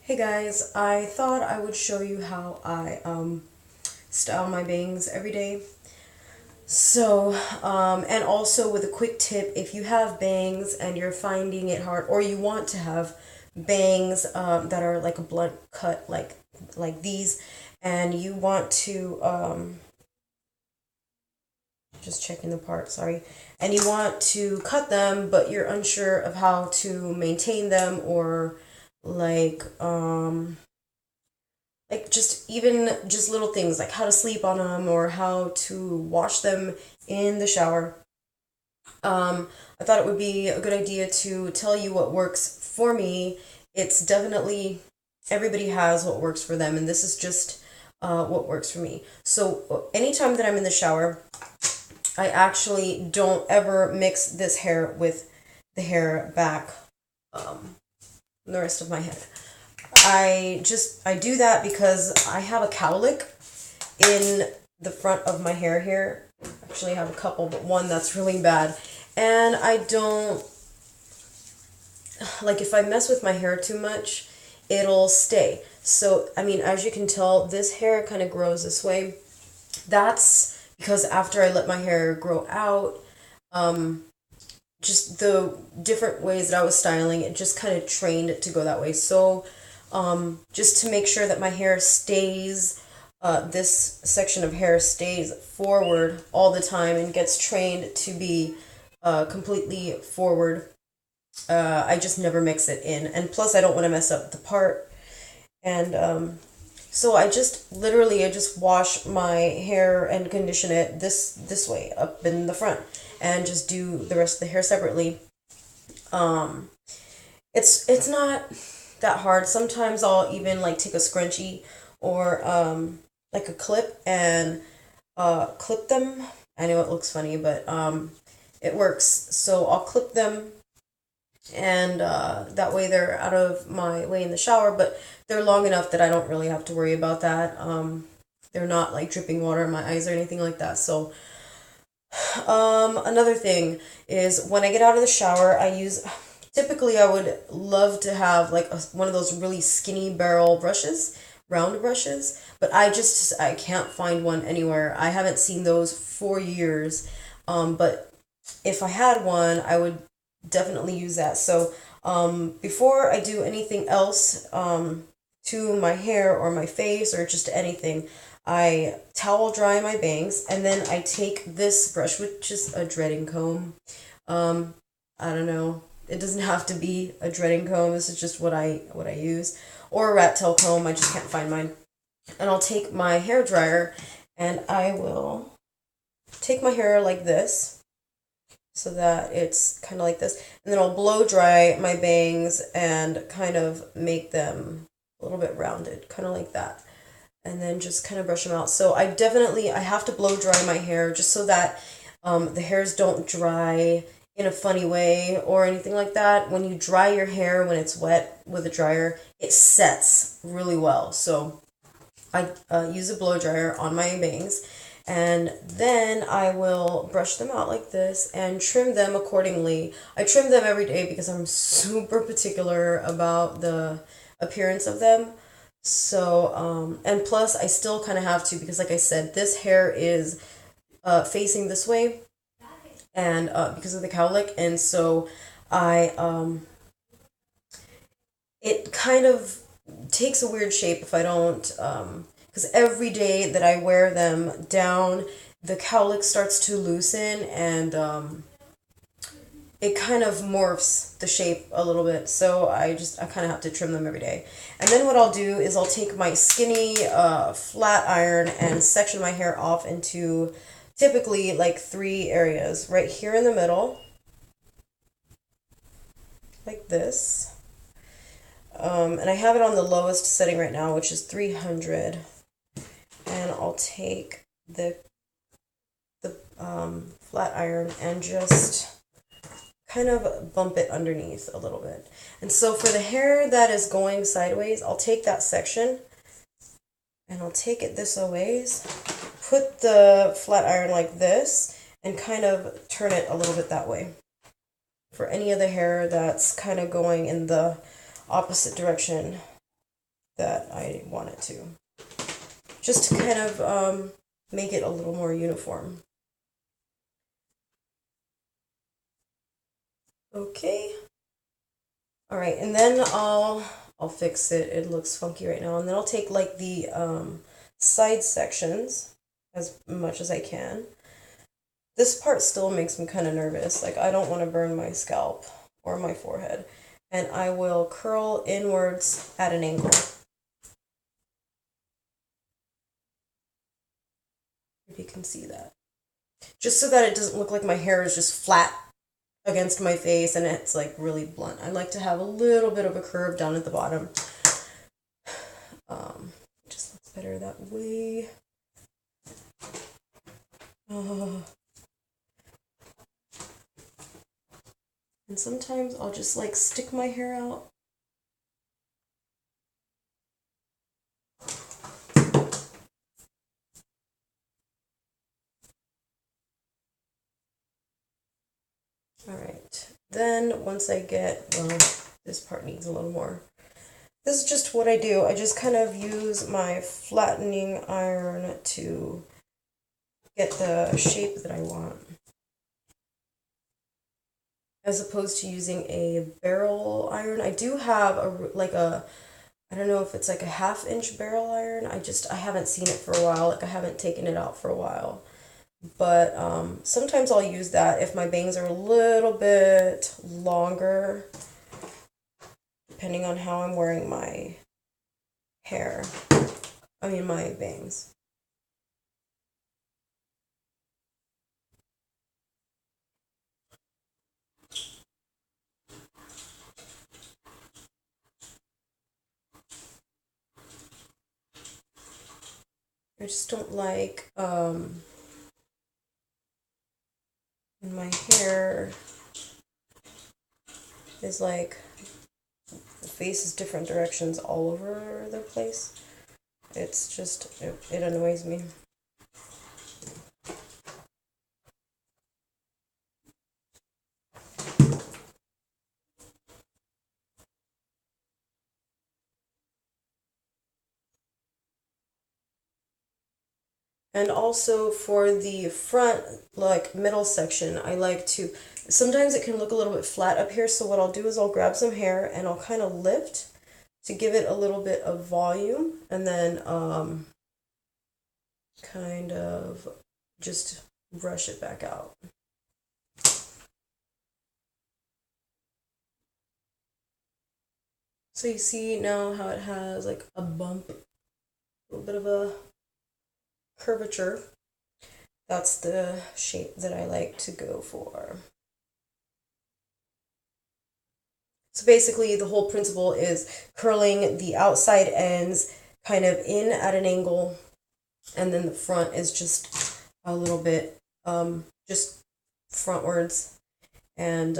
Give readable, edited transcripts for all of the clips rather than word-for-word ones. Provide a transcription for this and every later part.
Hey guys, I thought I would show you how I style my bangs every day. And also with a quick tip, if you have bangs and you're finding it hard, or you want to have bangs that are like a blunt cut, like these, and you want to just checking the part, sorry, and you want to cut them, but you're unsure of how to maintain them or like just even just little things like how to sleep on them or how to wash them in the shower. I thought it would be a good idea to tell you what works for me. It's definitely everybody has what works for them, and this is just what works for me. So anytime that I'm in the shower, I actually don't ever mix this hair with the hair back, um, the rest of my head. I do that because I have a cowlick in the front of my hair here. Actually, I have a couple, but one that's really bad. And I don't like if I mess with my hair too much, it'll stay. So, I mean, as you can tell, this hair kind of grows this way. That's because after I let my hair grow out, um, just the different ways that I was styling, it just kind of trained it to go that way. So, just to make sure that my hair stays, this section of hair stays forward all the time and gets trained to be completely forward. I just never mix it in. And plus, I don't want to mess up the part. And so I just wash my hair and condition it this way up in the front and just do the rest of the hair separately. Um, it's not that hard. Sometimes I'll even like take a scrunchie or like a clip and clip them. I know it looks funny, but it works. So I'll clip them and that way they're out of my way in the shower, but they're long enough that I don't really have to worry about that. They're not like dripping water in my eyes or anything like that. So another thing is when I get out of the shower, typically I would love to have like one of those really skinny barrel brushes, round brushes, but I can't find one anywhere. I haven't seen those for years. But if I had one, I would definitely use that. So, before I do anything else, to my hair or my face or just anything, I towel dry my bangs and then I take this brush, which is a dreading comb. Um, I don't know. It doesn't have to be a dreading comb. This is just what I use, or a rat tail comb. I just can't find mine. And I'll take my hair dryer and I will take my hair like this so that it's kind of like this. And then I'll blow dry my bangs and kind of make them a little bit rounded, kind of like that. And then just kind of brush them out. So I have to blow dry my hair just so that the hairs don't dry in a funny way or anything like that. When you dry your hair when it's wet with a dryer, it sets really well. So I use a blow dryer on my bangs and then I will brush them out like this and trim them accordingly. I trim them every day because I'm super particular about the appearance of them. So, and plus, I still kind of have to because, like I said, this hair is facing this way, and because of the cowlick, and so I it kind of takes a weird shape if I don't, because every day that I wear them down, the cowlick starts to loosen and it kind of morphs the shape a little bit. So I kind of have to trim them every day. And then what I'll do is I'll take my skinny flat iron and section my hair off into typically like three areas. Right here in the middle, like this. And I have it on the lowest setting right now, which is 300. And I'll take the flat iron and just kind of bump it underneath a little bit. And so for the hair that is going sideways, I'll take that section and I'll take it this a ways, put the flat iron like this, and kind of turn it a little bit that way. For any of the hair that's kind of going in the opposite direction, that I want it to. Just to kind of make it a little more uniform. Okay. All right, and then I'll fix it. It looks funky right now. And then I'll take like the side sections as much as I can. This part still makes me kind of nervous. Like I don't want to burn my scalp or my forehead. And I will curl inwards at an angle. If you can see that. Just so that it doesn't look like my hair is just flat against my face and it's like really blunt. I like to have a little bit of a curve down at the bottom. Just looks better that way. And sometimes I'll just like stick my hair out. All right. Then once I get, well, this part needs a little more. This is just what I do. I just kind of use my flattening iron to get the shape that I want. As opposed to using a barrel iron. I do have I don't know if it's like a 1/2 inch barrel iron. I haven't seen it for a while. Like I haven't taken it out for a while. But sometimes I'll use that if my bangs are a little bit longer, depending on how I'm wearing my hair. I mean my bangs. I just don't like when my hair is like the face is different directions all over the place. It's just it annoys me. And also for the front, like middle section, I like to, sometimes it can look a little bit flat up here. So what I'll do is I'll grab some hair and I'll kind of lift to give it a little bit of volume. And then kind of just brush it back out. So you see now how it has like a bump, a little bit of a curvature. That's the shape that I like to go for. So basically the whole principle is curling the outside ends kind of in at an angle, and then the front is just a little bit just frontwards, and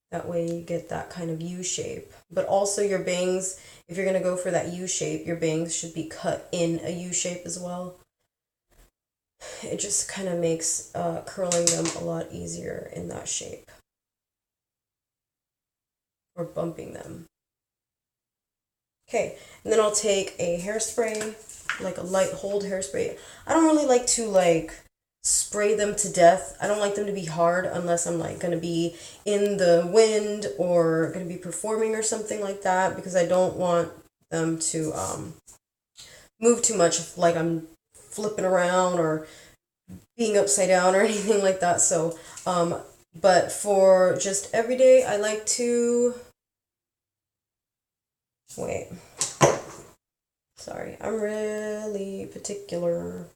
that way you get that kind of U shape. But also your bangs, if you're going to go for that U shape, your bangs should be cut in a U shape as well. It just kind of makes curling them a lot easier in that shape. Or bumping them. Okay, and then I'll take a hairspray, like a light hold hairspray. I don't really like to like spray them to death. I don't like them to be hard unless I'm like going to be in the wind or going to be performing or something like that, because I don't want them to move too much, like I'm flipping around or being upside down or anything like that. So but for just every day, I like to wait. Sorry, I'm really particular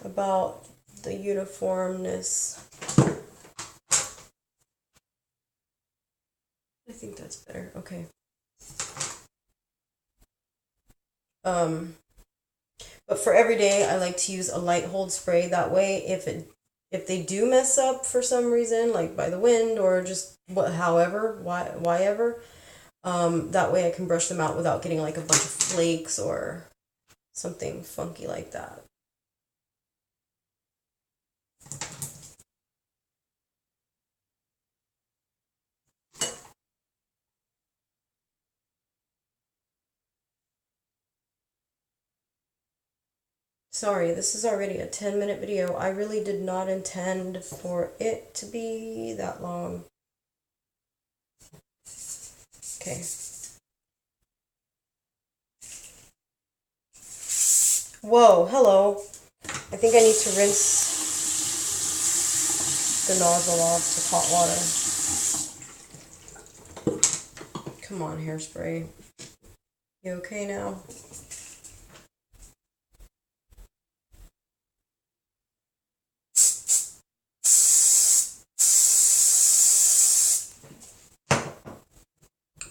about the uniformness. I think that's better. Okay. But for every day, I like to use a light hold spray. That way, if they do mess up for some reason, like by the wind or just why ever, that way I can brush them out without getting like a bunch of flakes or something funky like that. Sorry, this is already a 10-minute video. I really did not intend for it to be that long. Okay. Whoa, hello. I think I need to rinse the nozzle off with hot water. Come on, hairspray. You okay now?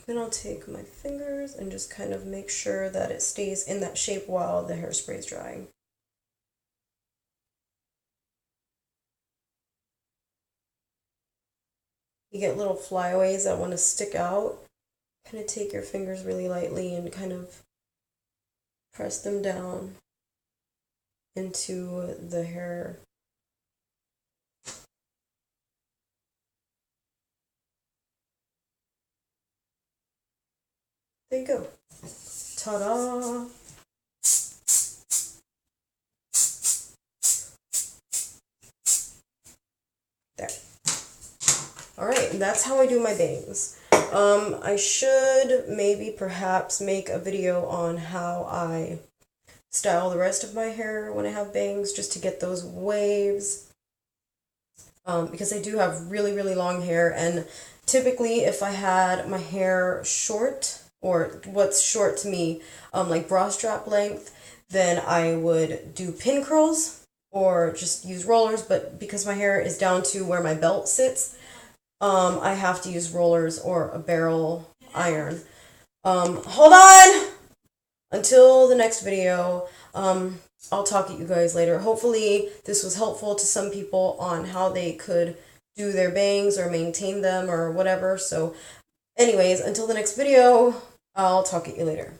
Then I'll take my fingers and just kind of make sure that it stays in that shape while the hairspray is drying. You get little flyaways that want to stick out. Kind of take your fingers really lightly and kind of press them down into the hair. There you go. Ta-da! There. Alright, that's how I do my bangs. I should maybe perhaps make a video on how I style the rest of my hair when I have bangs, just to get those waves. Because I do have really, really long hair, and typically if I had my hair short, or what's short to me, like bra strap length, then I would do pin curls or just use rollers, but because my hair is down to where my belt sits, I have to use rollers or a barrel iron. Hold on! Until the next video, I'll talk at you guys later. Hopefully this was helpful to some people on how they could do their bangs or maintain them or whatever. So anyways, until the next video, I'll talk at you later.